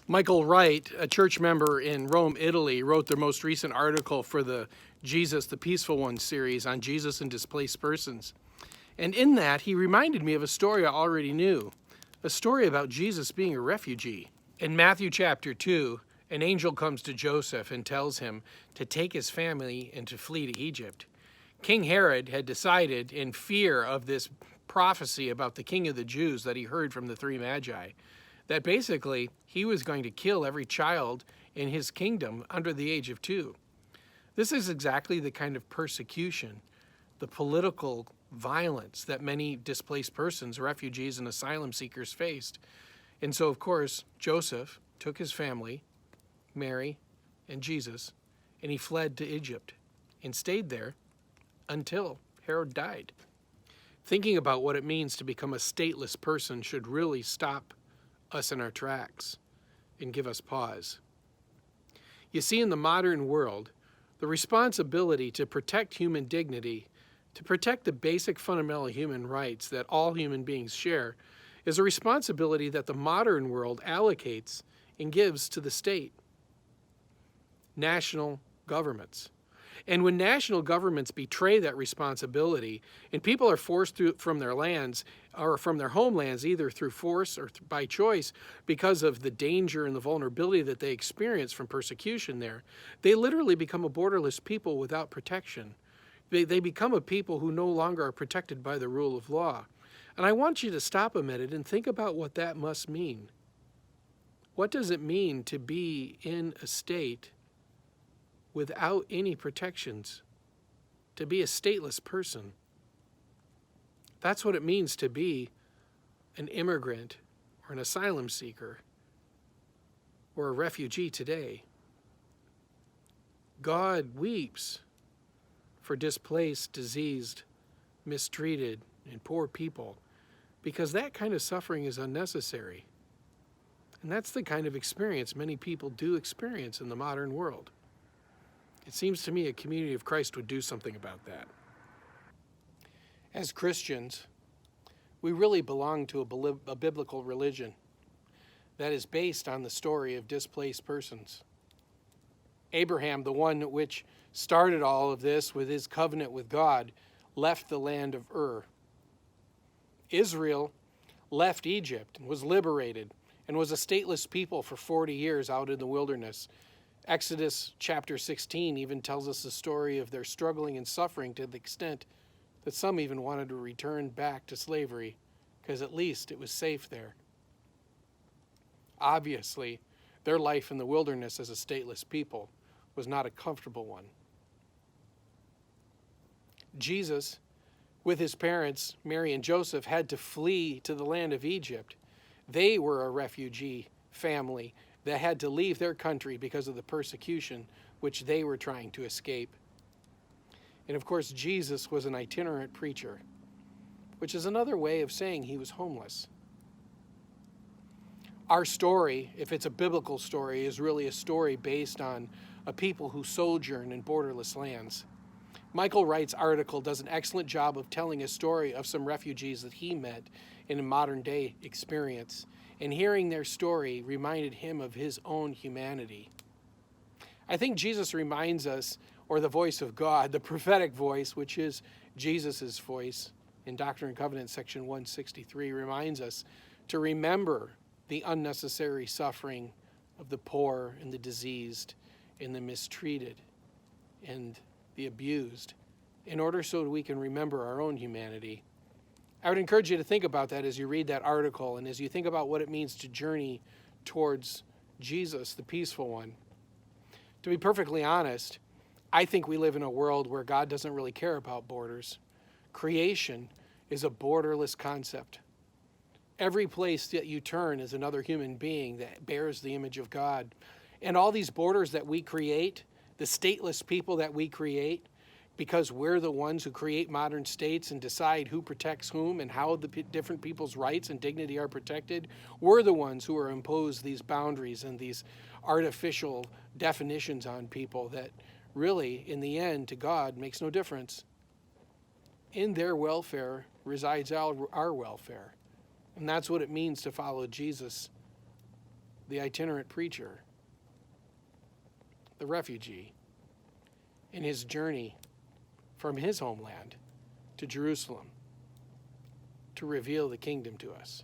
Michael Wright, a church member in Rome, Italy, wrote the most recent article for the Jesus, the Peaceful One series on Jesus and displaced persons. And in that, he reminded me of a story I already knew, a story about Jesus being a refugee. In Matthew chapter 2, an angel comes to Joseph and tells him to take his family and to flee to Egypt. King Herod had decided, in fear of this prophecy about the king of the Jews that he heard from the three magi, that basically he was going to kill every child in his kingdom under the age of 2. This is exactly the kind of persecution, the political violence that many displaced persons, refugees, and asylum seekers faced. And so, of course, Joseph took his family, Mary and Jesus, and he fled to Egypt and stayed there until Herod died. Thinking about what it means to become a stateless person should really stop us in our tracks and give us pause. You see, in the modern world, the responsibility to protect human dignity, to protect the basic fundamental human rights that all human beings share, is a responsibility that the modern world allocates and gives to the state, national governments. And when national governments betray that responsibility and people are forced from their lands or from their homelands, either through force or by choice, because of the danger and the vulnerability that they experience from persecution there, they literally become a borderless people without protection. They become a people who no longer are protected by the rule of law. And I want you to stop a minute and think about what that must mean. What does it mean to be in a state without any protections, to be a stateless person? That's what it means to be an immigrant or an asylum seeker or a refugee today. God weeps for displaced, diseased, mistreated, and poor people because that kind of suffering is unnecessary. And that's the kind of experience many people do experience in the modern world. It seems to me a community of Christ would do something about that. As Christians, we really belong to a biblical religion that is based on the story of displaced persons. Abraham, the one which started all of this with his covenant with God, left the land of Ur. Israel left Egypt and was liberated and was a stateless people for 40 years out in the wilderness. Exodus chapter 16 even tells us the story of their struggling and suffering to the extent that some even wanted to return back to slavery because at least it was safe there. Obviously, their life in the wilderness as a stateless people was not a comfortable one. Jesus, with his parents, Mary and Joseph, had to flee to the land of Egypt. They were a refugee family that had to leave their country because of the persecution which they were trying to escape. And of course, Jesus was an itinerant preacher, which is another way of saying he was homeless. Our story, if it's a biblical story, is really a story based on a people who sojourn in borderless lands. Michael Wright's article does an excellent job of telling a story of some refugees that he met in a modern day experience. And hearing their story reminded him of his own humanity. I think Jesus reminds us, or the voice of God, the prophetic voice, which is Jesus' voice in Doctrine and Covenants section 163, reminds us to remember the unnecessary suffering of the poor and the diseased and the mistreated and the abused, in order so that we can remember our own humanity. I would encourage you to think about that as you read that article and as you think about what it means to journey towards Jesus, the peaceful one. To be perfectly honest, I think we live in a world where God doesn't really care about borders. Creation is a borderless concept. Every place that you turn is another human being that bears the image of God. And all these borders that we create, the stateless people that we create, because we're the ones who create modern states and decide who protects whom and how the different people's rights and dignity are protected, we're the ones who are imposed these boundaries and these artificial definitions on people that really, in the end, to God, makes no difference. In their welfare resides our welfare. And that's what it means to follow Jesus. the itinerant preacher, the refugee, in his journey from his homeland to Jerusalem to reveal the kingdom to us.